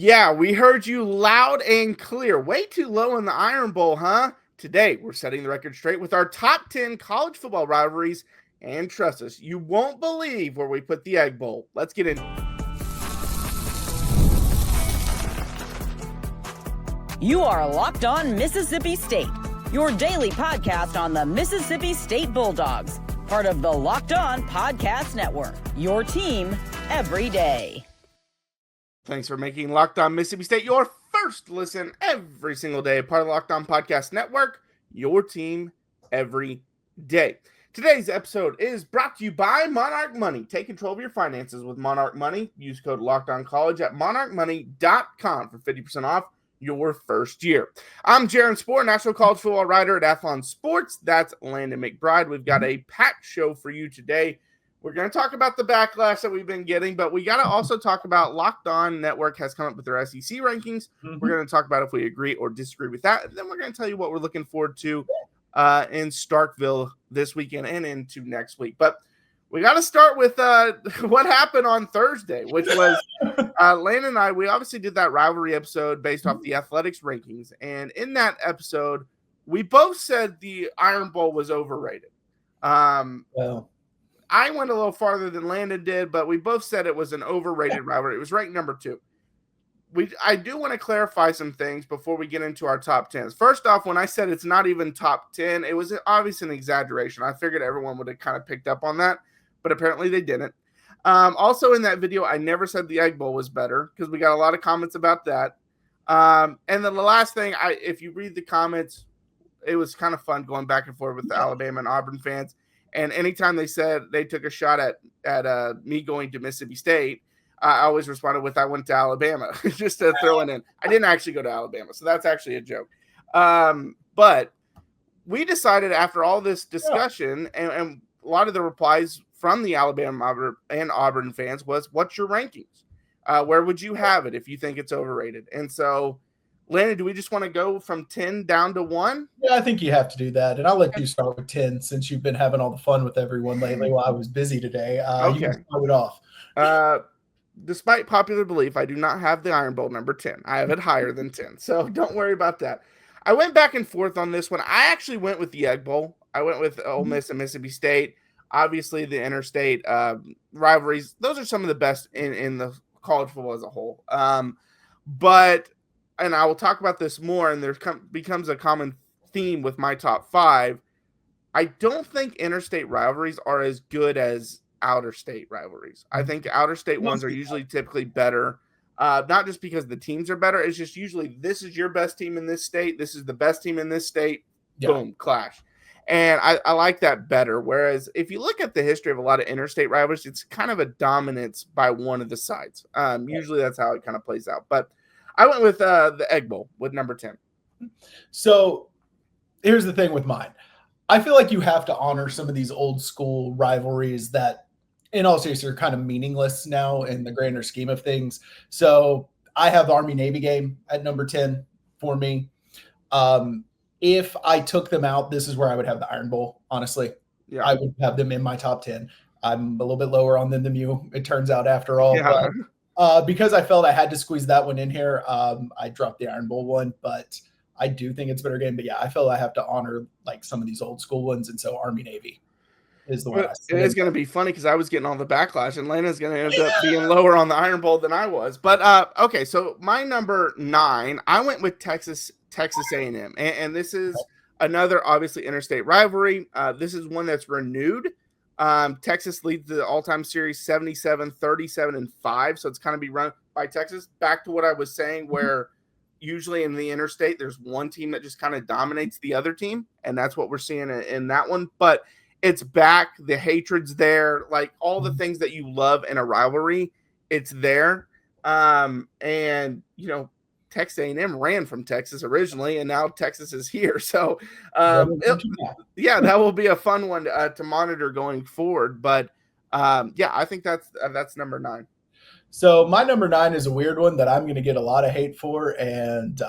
Yeah, we heard you loud and clear. Way too low in the Iron Bowl, huh? Today, we're setting the record straight with our top 10 college football rivalries. And trust us, you won't believe where we put the Egg Bowl. Let's get in. You are Locked On Mississippi State, your daily podcast on the Mississippi State Bulldogs, part of the Locked On Podcast Network, your team every day. Thanks for making Locked On Mississippi State your first listen every single day, part of the Locked On Podcast Network, your team every day. Today's episode is brought to you by Monarch Money. Take control of your finances with Monarch Money. Use code LOCKEDONCollege at monarchmoney.com for 50% off your first year. I'm Jaron Spor, national college football writer at Athlon Sports. That's Landon McBride. We've got a packed show for you today. We're going to talk about the backlash that we've been getting, but we got to also talk about Locked On Network has come up with their SEC rankings. We're going to talk about if we agree or disagree with that. And then we're going to tell you what we're looking forward to in Starkville this weekend and into next week. But we got to start with what happened on Thursday, which was Landon and I, we obviously did that rivalry episode based off the athletics rankings. And in that episode, we both said the Iron Bowl was overrated. Well, I went a little farther than Landon did, but we both said it was an overrated rivalry. It was ranked number 2. I do want to clarify some things before we get into our top 10s. First off, when I said it's not even top 10, it was obviously an exaggeration. I figured everyone would have kind of picked up on that, but apparently they didn't. Also in that video, I never said the Egg Bowl was better because we got a lot of comments about that. And then the last thing, if you read the comments, it was kind of fun going back and forth with the Alabama and Auburn fans. And anytime they said they took a shot at me going to Mississippi State, I always responded with, I went to Alabama, just to throw it in. I didn't actually go to Alabama, so that's actually a joke. But we decided after all this discussion, and a lot of the replies from the Alabama and Auburn fans was, what's your rankings? Where would you have it if you think it's overrated? And so, Landon, do we just want to go from 10 down to 1? yeah, I think you have to do that. And I'll let you start with 10 since you've been having all the fun with everyone lately while I was busy today. Okay. You can start it off. Despite popular belief, I do not have the Iron Bowl number 10. I have it higher than 10, so don't worry about that. I went back and forth on this one. I actually went with the Egg Bowl. I went with Ole Miss and Mississippi State. Obviously, the interstate rivalries, those are some of the best in the college football as a whole. But and I will talk about this more, and there becomes a common theme with my top 5. I don't think interstate rivalries are as good as outer state rivalries. I think outer state ones are usually typically better, not just because the teams are better. It's just usually this is your best team in this state. This is the best team in this state. Yeah. Boom, clash. And I like that better. Whereas if you look at the history of a lot of interstate rivalries, it's kind of a dominance by one of the sides. Usually that's how it kind of plays out. But I went with the Egg Bowl with number 10. So here's the thing with mine. I feel like you have to honor some of these old school rivalries that in all seriousness are kind of meaningless now in the grander scheme of things. So I have the Army-Navy game at number 10 for me. If I took them out, this is where I would have the Iron Bowl, honestly. Yeah. I would have them in my top 10. I'm a little bit lower on them than you, it turns out, after all. Yeah. But because I felt I had to squeeze that one in here, I dropped the Iron Bowl one, but I do think it's a better game. But yeah, I felt I have to honor like some of these old school ones, and so Army-Navy is the one. It is going to be funny because I was getting all the backlash, and Lena's going to end up being lower on the Iron Bowl than I was. But okay, so my number 9, I went with Texas A&M, and this is another obviously interstate rivalry. This is one that's renewed. Texas leads the all-time series 77, 37, and 5. So it's kind of be run by Texas. Back to what I was saying, where usually in the interstate, there's one team that just kind of dominates the other team. And that's what we're seeing in that one. But it's back. The hatred's there. Like all the things that you love in a rivalry, it's there. And, you know, Texas A&M ran from Texas originally, and now Texas is here. So, yeah, that will be a fun one to monitor going forward. But, yeah, I think that's number 9. So my number 9 is a weird one that I'm going to get a lot of hate for, and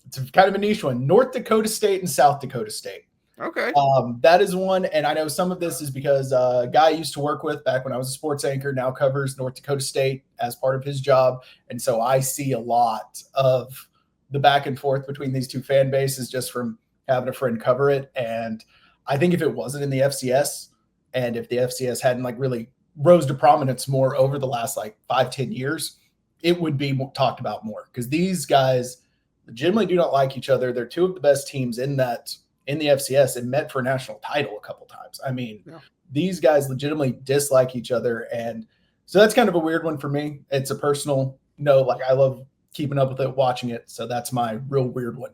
it's kind of a niche one. North Dakota State and South Dakota State. Okay. That is one, and I know some of this is because a guy I used to work with back when I was a sports anchor now covers North Dakota State as part of his job, and so I see a lot of the back and forth between these two fan bases just from having a friend cover it. And I think if it wasn't in the FCS, and if the FCS hadn't like really rose to prominence more over the last like 5-10 years, it would be talked about more, because these guys legitimately do not like each other. They're two of the best teams in the FCS and met for a national title a couple times. I mean, these guys legitimately dislike each other. And so that's kind of a weird one for me. It's a personal note. Like, I love keeping up with it, watching it. So that's my real weird one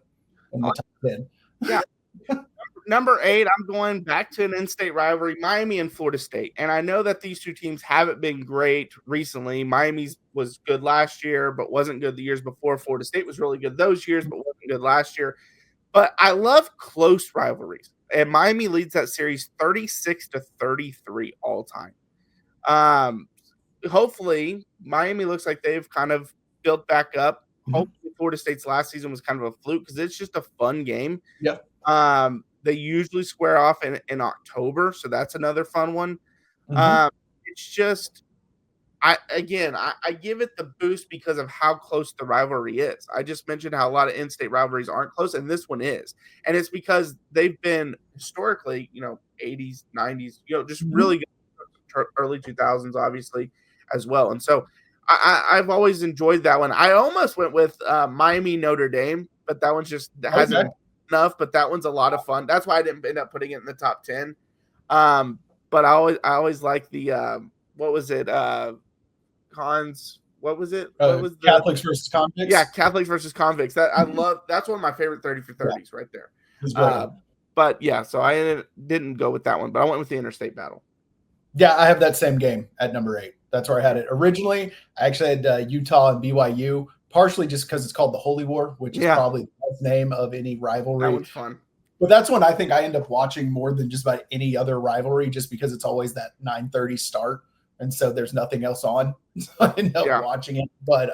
in the top 10. Yeah. Number 8, I'm going back to an in-state rivalry, Miami and Florida State. And I know that these two teams haven't been great recently. Miami's was good last year, but wasn't good the years before. Florida State was really good those years, but wasn't good last year. But I love close rivalries. And Miami leads that series 36-33 all time. Hopefully, Miami looks like they've kind of built back up. Hopefully, Florida State's last season was kind of a fluke, because it's just a fun game. Yep. They usually square off in October, so that's another fun one. It's just, I give it the boost because of how close the rivalry is. I just mentioned how a lot of in-state rivalries aren't close, and this one is. And it's because they've been historically, 80s, 90s, just really good, early 2000s, obviously, as well. And so I've always enjoyed that one. I almost went with Miami Notre Dame, but that one just hasn't enough. But that one's a lot of fun. That's why I didn't end up putting it in the top 10. But I always like the what was it? Cons. What was it? What was the Catholics versus convicts? Yeah, Catholics versus convicts. That I love. That's one of my favorite 30 for 30s right there. But yeah, so I didn't go with that one, but I went with the interstate battle. Yeah, I have that same game at number 8. That's where I had it originally. I actually had Utah and BYU, partially just because it's called the Holy War, which is probably the best name of any rivalry. That one's fun. But that's one I think I end up watching more than just about any other rivalry, just because it's always that 9:30 start. And so there's nothing else on. So I end up watching it. But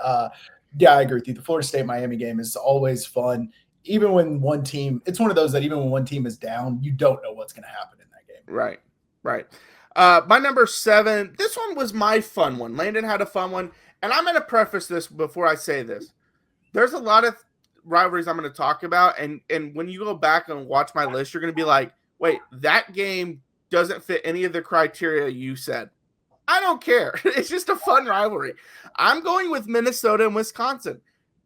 yeah, I agree with you. The Florida State-Miami game is always fun. Even when one team – it's one of those that even when one team is down, you don't know what's going to happen in that game. Right. My number 7, this one was my fun one. Landon had a fun one. And I'm going to preface this before I say this. There's a lot of rivalries I'm going to talk about. And when you go back and watch my list, you're going to be like, wait, that game doesn't fit any of the criteria you said. I don't care. It's just a fun rivalry. I'm going with Minnesota and Wisconsin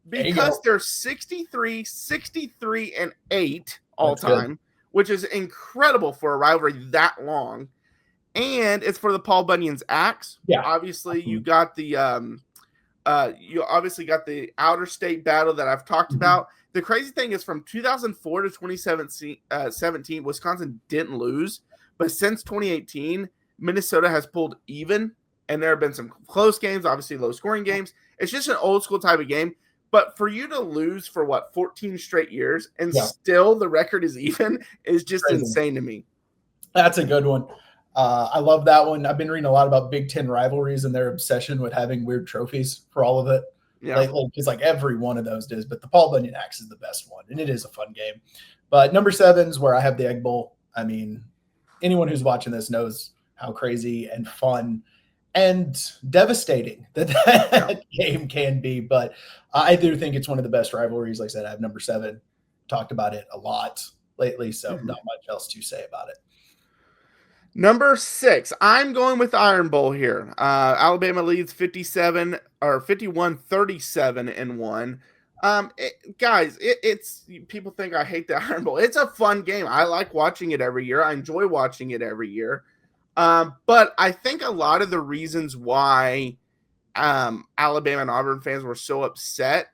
because they're 63, 63, and 8 all time, which is incredible for a rivalry that long. And it's for the Paul Bunyan's axe. Yeah. Obviously, you got the outer state battle that I've talked about. The crazy thing is, from 2004 to 2017, Wisconsin didn't lose, but since 2018, Minnesota has pulled even, and there have been some close games, obviously low-scoring games. It's just an old-school type of game. But for you to lose for, 14 straight years, and still the record is even, is just insane to me. That's a good one. I love that one. I've been reading a lot about Big Ten rivalries and their obsession with having weird trophies for all of it. Lately, because every one of those does. But the Paul Bunyan axe is the best one, and it is a fun game. But number 7 is where I have the Egg Bowl. I mean, anyone who's watching this knows how crazy and fun and devastating that game can be. But I do think it's one of the best rivalries. Like I said, I have number 7. Talked about it a lot lately, so not much else to say about it. Number 6, I'm going with Iron Bowl here. Alabama leads 51-37-1. Guys, it's people think I hate the Iron Bowl. It's a fun game. I like watching it every year. I enjoy watching it every year. But I think a lot of the reasons why Alabama and Auburn fans were so upset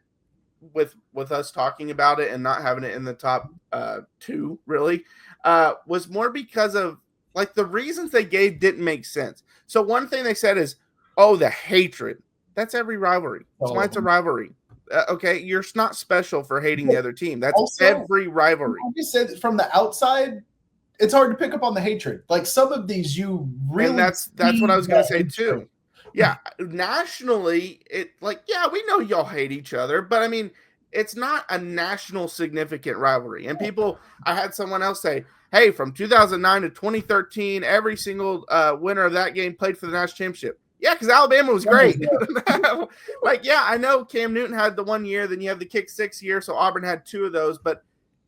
with us talking about it and not having it in the top 2 really was more because of the reasons they gave didn't make sense. So one thing they said is, the hatred. That's every rivalry. That's why it's a rivalry. Okay, you're not special for hating the other team. That's also, every rivalry. I just said from the outside, it's hard to pick up on the hatred. Some of these you really. And that's what I was going to say too. Yeah, nationally, we know y'all hate each other, but I mean, it's not a national significant rivalry. And I had someone else say, hey, from 2009 to 2013, every single winner of that game played for the national championship. Yeah, because Alabama was great. Like, yeah, I know Cam Newton had the 1 year, then you have the kick 6 year, so Auburn had 2 of those, but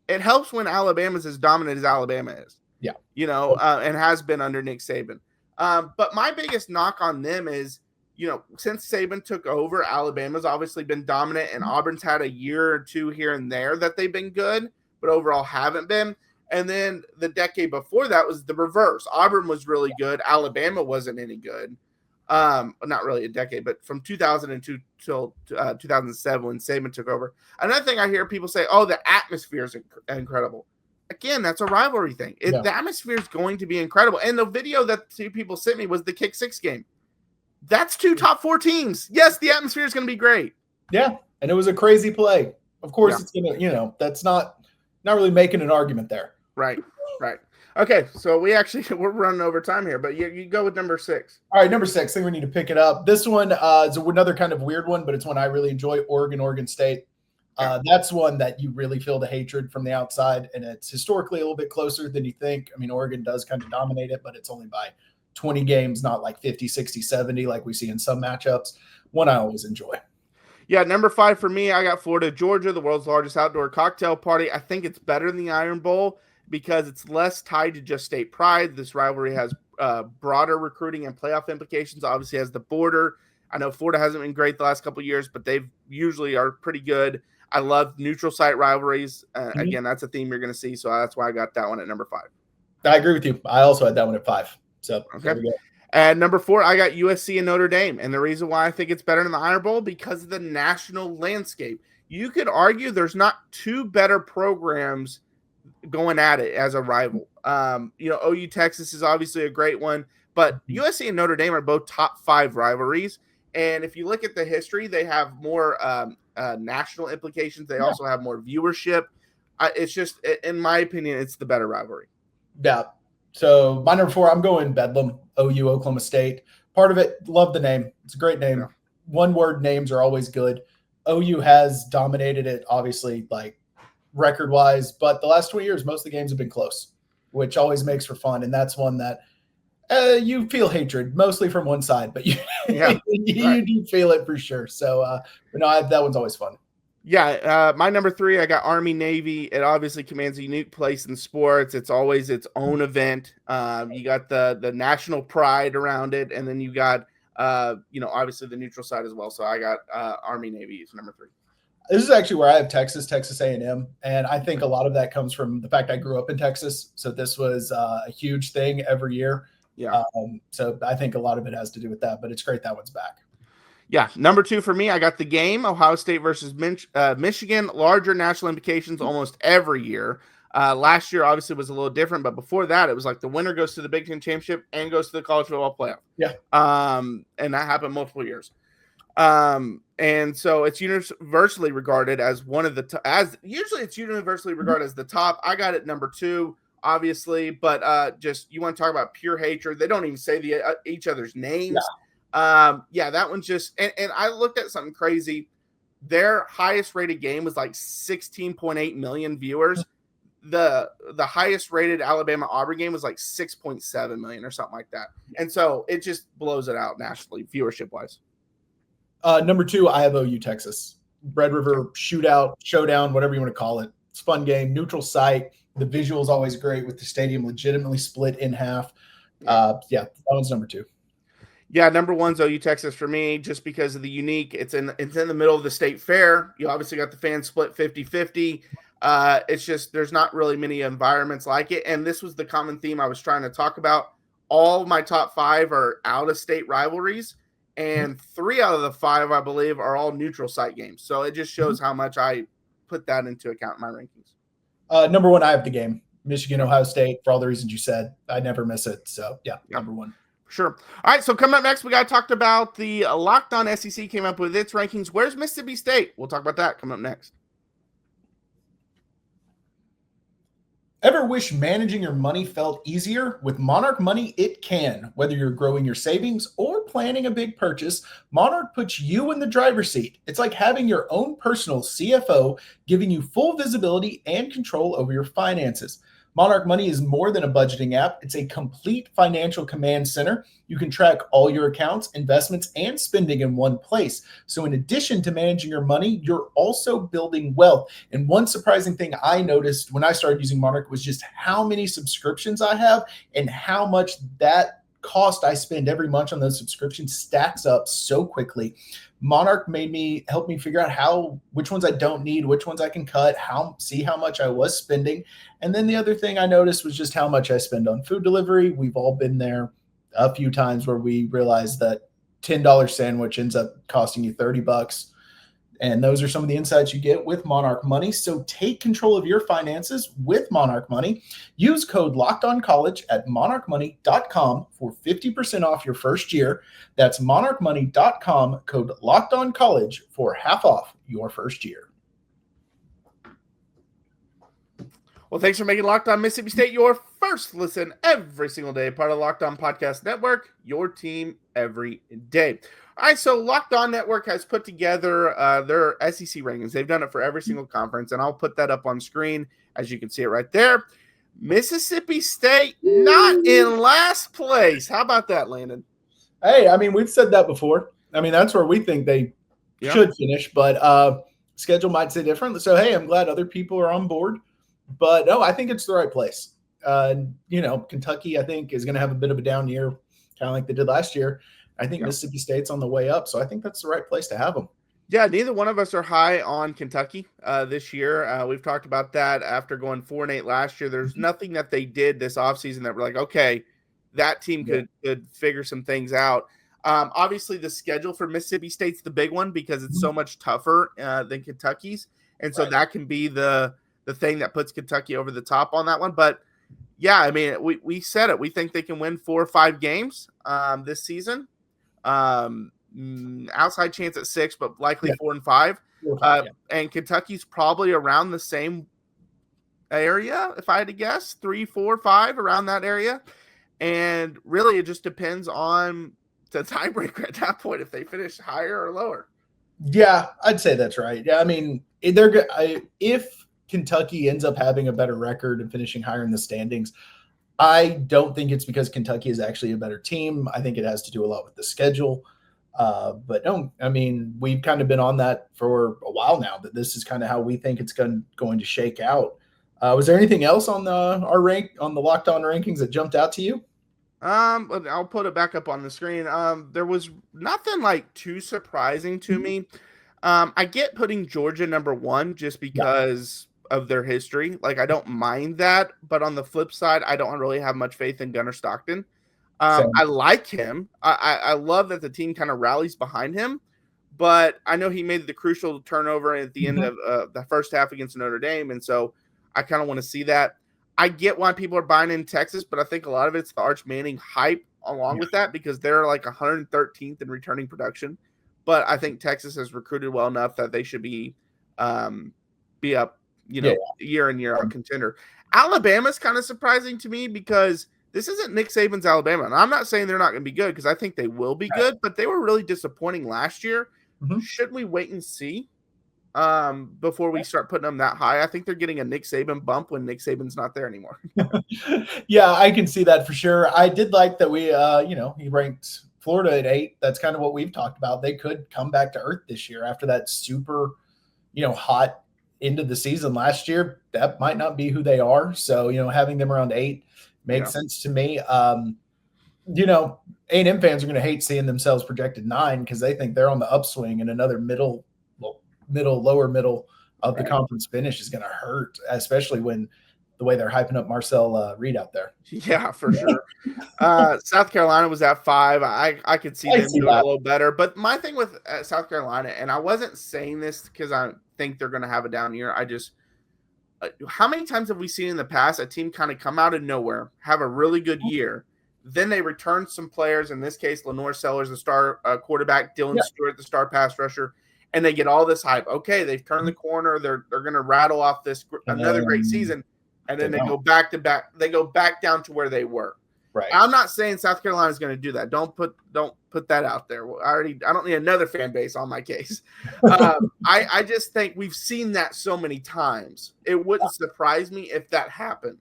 it helps when Alabama's as dominant as Alabama is. Yeah. And has been under Nick Saban. But my biggest knock on them is, since Saban took over, Alabama's obviously been dominant, and Auburn's had a year or 2 here and there that they've been good, but overall haven't been. And then the decade before that was the reverse. Auburn was really good. Alabama wasn't any good. Not really a decade, but from 2002 till 2007 when Saban took over. Another thing I hear people say, oh, the atmosphere is incredible. Again, that's a rivalry thing. The atmosphere is going to be incredible. And the video that 2 people sent me was the kick 6 game. That's 2 top 4 teams. Yes, the atmosphere is going to be great. Yeah, and it was a crazy play. Of course, it's going to, that's not really making an argument there. Right. Okay, so we're running over time here, but you go with number 6. All right, number 6. I think we need to pick it up. This one is another kind of weird one, but it's one I really enjoy. Oregon State. That's one that you really feel the hatred from the outside, and it's historically a little bit closer than you think. I mean, Oregon does kind of dominate it, but it's only by 20 games, not like 50, 60, 70 like we see in some matchups. One I always enjoy. Yeah, number 5 for me, I got Florida, Georgia, the world's largest outdoor cocktail party. I think it's better than the Iron Bowl because it's less tied to just state pride. This rivalry has broader recruiting and playoff implications. Obviously, has the border. I know Florida hasn't been great the last couple of years, but they've usually are pretty good. I love neutral site rivalries. Again, that's a theme you're going to see, so that's why I got that one at number 5. I agree with you. I also had that one at 5. So okay. And number 4, I got USC and Notre Dame. And the reason why I think it's better than the Iron Bowl, because of the national landscape. You could argue there's not 2 better programs going at it as a rival. OU Texas is obviously a great one, but USC and Notre Dame are both top 5 rivalries. And if you look at the history, they have more national implications. They also have more viewership. It's just, in my opinion, it's the better rivalry. Yeah. So my number 4, I'm going Bedlam, OU, Oklahoma State. Part of it, love the name. It's a great name. Yeah. One-word names are always good. OU has dominated it, obviously, like record-wise, but the last 2 years, most of the games have been close, which always makes for fun. And that's one that you feel hatred, mostly from one side, but you do feel it for sure. So, that one's always fun. Yeah, my number 3, I got Army Navy. It obviously commands a unique place in sports. It's always its own event. You got the national pride around it, and then you got obviously the neutral side as well. So I got Army Navy is number 3. This is actually where I have Texas A&M, and I think a lot of that comes from the fact I grew up in Texas. So this was a huge thing every year. Yeah. So I think a lot of it has to do with that, but it's great that one's back. Yeah, number 2 for me, I got the game, Ohio State versus Michigan. Larger national implications almost every year. Last year, obviously, was a little different, but before that, it was like the winner goes to the Big Ten Championship and goes to the College Football Playoff. Yeah. And that happened multiple years. And so it's universally regarded as one of the usually it's universally regarded as the top. I got it number 2, obviously, but just you want to talk about pure hatred. They don't even say each other's names. Yeah. That one's just and I looked at something crazy. Their highest rated game was like 16.8 million viewers. The highest rated Alabama Auburn game was like 6.7 million or something like that. And so it just blows it out nationally, viewership wise. Number 2, I have OU Texas. Red River shootout, showdown, whatever you want to call it. It's a fun game, neutral site. The visual is always great with the stadium legitimately split in half. That one's number 2. Yeah, number 1's OU Texas for me, just because of the unique. It's in the middle of the state fair. You obviously got the fans split 50-50. It's just there's not really many environments like it. And this was the common theme I was trying to talk about. All of my top 5 are out-of-state rivalries, and 3 out of the 5, I believe, are all neutral site games. So it just shows how much I put that into account in my rankings. Number 1, I have the game. Michigan, Ohio State, for all the reasons you said. I never miss it. So, number 1. Sure. All right, so coming up next, we got talked about the Locked On SEC came up with its rankings. Where's Mississippi State? We'll talk about that coming up next. Ever wish managing your money felt easier? With Monarch Money, it can. Whether you're growing your savings or planning a big purchase, Monarch puts you in the driver's seat. It's like having your own personal CFO, giving you full visibility and control over your finances. Monarch Money is more than a budgeting app. It's a complete financial command center. You can track all your accounts, investments, and spending in one place. So in addition to managing your money, you're also building wealth. And one surprising thing I noticed when I started using Monarch was just how many subscriptions I have and how much that cost I spend every month on those subscriptions stacks up so quickly. Monarch help me figure out which ones I don't need, which ones I can cut, see how much I was spending. And then the other thing I noticed was just how much I spend on food delivery. We've all been there a few times where we realize that $10 sandwich ends up costing you $30. And those are some of the insights you get with Monarch Money. So take control of your finances with Monarch Money. Use code LOCKEDONCollege at monarchmoney.com for 50% off your first year. That's monarchmoney.com, code LOCKEDONCollege for half off your first year. Well, thanks for making Locked On Mississippi State your first listen every single day. Part of the Locked On Podcast Network, your team every day. All right, so Locked On Network has put together their SEC rankings. They've done it for every single conference, and I'll put that up on screen as you can see it right there. Mississippi State not in last place. How about that, Landon? Hey, I mean, we've said that before. I mean, that's where we think they should finish, but schedule might say different. So, hey, I'm glad other people are on board. But, no, I think it's the right place. Kentucky, I think, is going to have a bit of a down year, kind of like they did last year. I think Mississippi State's on the way up, so I think that's the right place to have them. Yeah, neither one of us are high on Kentucky this year. We've talked about that after going 4-8 last year. There's nothing that they did this offseason that we're like, okay, that team could figure some things out. Obviously, the schedule for Mississippi State's the big one because it's so much tougher than Kentucky's, and so that can be the thing that puts Kentucky over the top on that one. But, yeah, I mean, we said it. We think they can win 4 or 5 games this season. Outside chance at 6, but likely 4 and 5. And Kentucky's probably around the same area, if I had to guess, 3, 4, 5, around that area. And really, it just depends on the tiebreaker at that point if they finish higher or lower. Yeah, I'd say that's right. Yeah, I mean, if Kentucky ends up having a better record and finishing higher in the standings, I don't think it's because Kentucky is actually a better team. I think it has to do a lot with the schedule. But no, I mean, we've kind of been on that for a while now, that this is kind of how we think it's going to shake out. Was there anything else on the Locked On rankings that jumped out to you? I'll put it back up on the screen. There was nothing like too surprising to me. I get putting Georgia number 1 just because of their history. Like, I don't mind that, but on the flip side, I don't really have much faith in Gunnar Stockton. I like him. I love that the team kind of rallies behind him, but I know he made the crucial turnover at the end of the first half against Notre Dame, and so I kind of want to see that. I get why people are buying in Texas, but I think a lot of it's the Arch Manning hype along with that because they're like 113th in returning production. But I think Texas has recruited well enough that they should be up, year in, year out contender. Alabama's kind of surprising to me because this isn't Nick Saban's Alabama. And I'm not saying they're not going to be good because I think they will be good, but they were really disappointing last year. Should we wait and see before we start putting them that high? I think they're getting a Nick Saban bump when Nick Saban's not there anymore. Yeah, I can see that for sure. I did like that we, he ranked Florida at 8. That's kind of what we've talked about. They could come back to earth this year after that super, hot end of the season last year. That might not be who they are. So, having them around 8 makes sense to me. A&M fans are going to hate seeing themselves projected 9 because they think they're on the upswing, and another lower middle of the conference finish is going to hurt, especially when the way they're hyping up Marcel Reed out there. Yeah, for sure. South Carolina was at 5. I could see them doing a little better. But my thing with South Carolina, and I wasn't saying this because I think they're going to have a down year. How many times have we seen in the past a team kind of come out of nowhere, have a really good year, then they return some players, in this case, Lenore Sellers, the star quarterback, Dylan Stewart, the star pass rusher, and they get all this hype. Okay, they've turned the corner. They're going to rattle off another great season. and then they go back to back. They go back down to where they were. Right. I'm not saying South Carolina is going to do that. Don't put that out there. I don't need another fan base on my case. I just think we've seen that so many times. It wouldn't surprise me if that happened.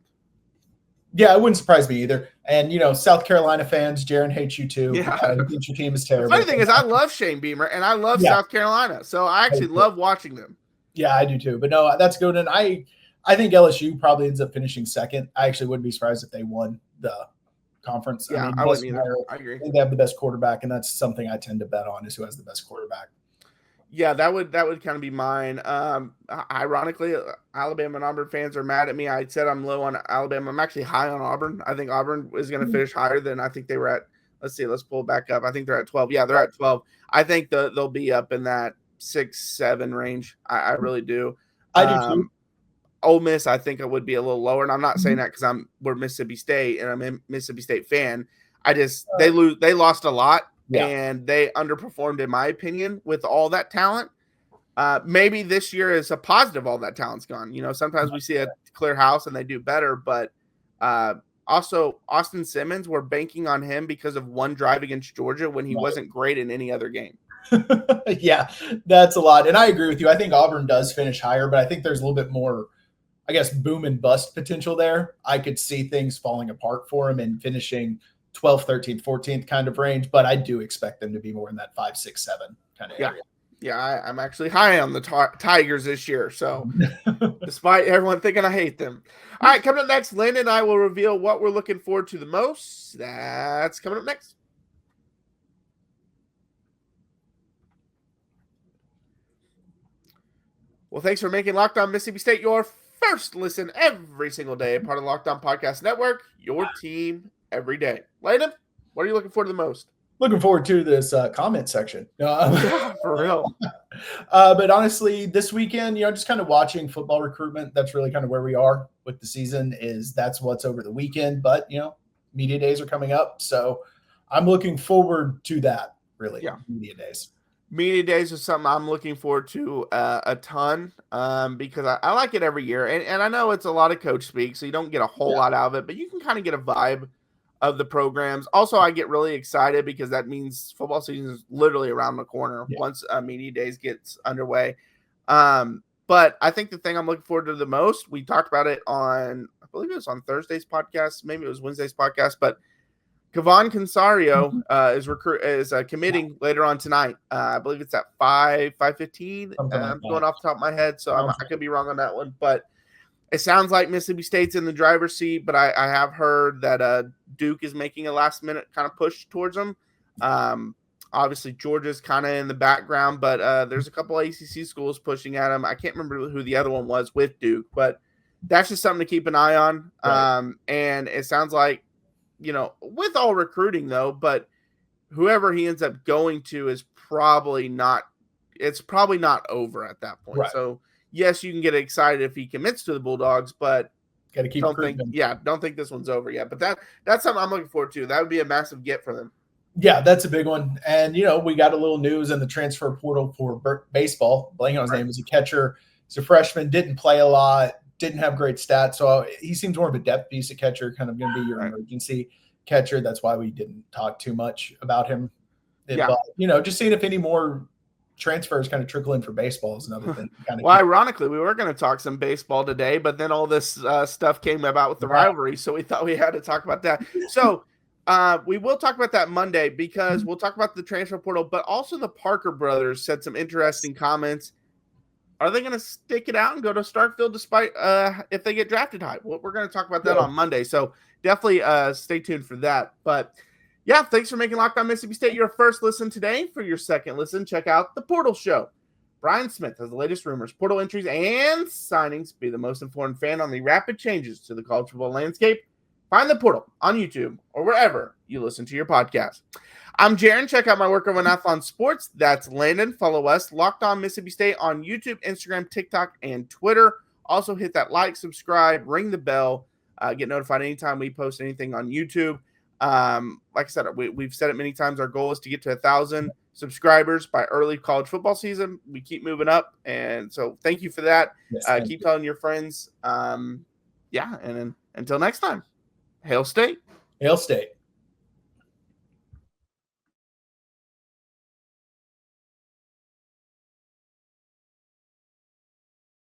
Yeah, it wouldn't surprise me either. And, South Carolina fans, Jaron hates you too. Yeah. He thinks your team is terrible. The funny thing is I love Shane Beamer, and I love South Carolina. So I actually love watching them. Yeah, I do too. But no, that's good. And I think LSU probably ends up finishing second. I actually wouldn't be surprised if they won the conference. Yeah, I wouldn't either. I agree. I think they have the best quarterback, and that's something I tend to bet on is who has the best quarterback. Yeah, that would kind of be mine. Ironically, Alabama and Auburn fans are mad at me. I said I'm low on Alabama. I'm actually high on Auburn. I think Auburn is going to finish higher than I think they were at. Let's see. Let's pull it back up. I think they're at 12. Yeah, they're at 12. I think they'll be up in that 6-7 range. I really do. I do too. Ole Miss, I think it would be a little lower, and I'm not saying that because we're Mississippi State and I'm a Mississippi State fan. They lost a lot. Yeah. And they underperformed, in my opinion, with all that talent. Maybe this year is a positive. All that talent's gone. Sometimes we see a clear house and they do better. But also, Austin Simmons, we're banking on him because of one drive against Georgia when he wasn't great in any other game. Yeah, that's a lot. And I agree with you. I think Auburn does finish higher, but I think there's a little bit more, I guess, boom and bust potential there. I could see things falling apart for him and finishing 12th, 13th, 14th kind of range, but I do expect them to be more in that 5, 6, 7 kind of area. Yeah, I'm actually high on the Tigers this year, so despite everyone thinking I hate them. All right, coming up next, Landon and I will reveal what we're looking forward to the most. That's coming up next. Well, thanks for making Locked On Mississippi State your first listen every single day, part of the Locked On Podcast Network, your team every day. Landon, what are you looking forward to the most? Looking forward to this comment section. Yeah, for real. But honestly, this weekend, just kind of watching football recruitment. That's really kind of where we are with the season. That's what's over the weekend. But media days are coming up, so I'm looking forward to that. Really, media days. Media days is something I'm looking forward to a ton because I like it every year. And I know it's a lot of coach speak, so you don't get a whole lot out of it, but you can kind of get a vibe of the programs. Also, I get really excited because that means football season is literally around the corner once media days gets underway. But I think the thing I'm looking forward to the most, we talked about it on, I believe it was on Thursday's podcast, maybe it was Wednesday's podcast, but Kavon Cansario is committing later on tonight. I believe it's at 5:15. I'm going off the top of my head, so I could be wrong on that one. But it sounds like Mississippi State's in the driver's seat, but I have heard that Duke is making a last-minute kind of push towards them. Obviously, Georgia's kind of in the background, but there's a couple ACC schools pushing at them. I can't remember who the other one was with Duke, but that's just something to keep an eye on. Right. And it sounds like, with all recruiting though, but whoever he ends up going to is probably not over at that point. Right. So yes, you can get excited if he commits to the Bulldogs, but gotta keep don't think this one's over yet. But that's something I'm looking forward to. That would be a massive get for them. Yeah, that's a big one. And we got a little news in the transfer portal for baseball. Blanking on his name, is a catcher. He's a freshman, didn't play a lot, didn't have great stats. So he seems more of a depth piece of catcher, kind of going to be your emergency catcher. That's why we didn't talk too much about him. But, just seeing if any more transfers kind of trickle in for baseball is another thing. Well, ironically, we were going to talk some baseball today, but then all this stuff came about with the rivalry. So we thought we had to talk about that. So we will talk about that Monday because we'll talk about the transfer portal, but also the Parker brothers said some interesting comments. Are they going to stick it out and go to Starkville despite if they get drafted high? Well, we're going to talk about that on Monday. So definitely stay tuned for that. But yeah, thanks for making Locked On Mississippi State your first listen today. For your second listen, check out the Portal Show. Brian Smith has the latest rumors, portal entries, and signings. Be the most informed fan on the rapid changes to the college football landscape. Find the Portal on YouTube or wherever you listen to your podcast. I'm Jaron. Check out my work over on Athlon Sports. That's Landon. Follow us, Locked On Mississippi State, on YouTube, Instagram, TikTok, and Twitter. Also hit that like, subscribe, ring the bell, get notified anytime we post anything on YouTube. Like I said, we've said it many times. Our goal is to get to 1,000 subscribers by early college football season. We keep moving up, and so thank you for that. Yes, keep telling your friends. yeah, and then until next time, Hail State. Hail State.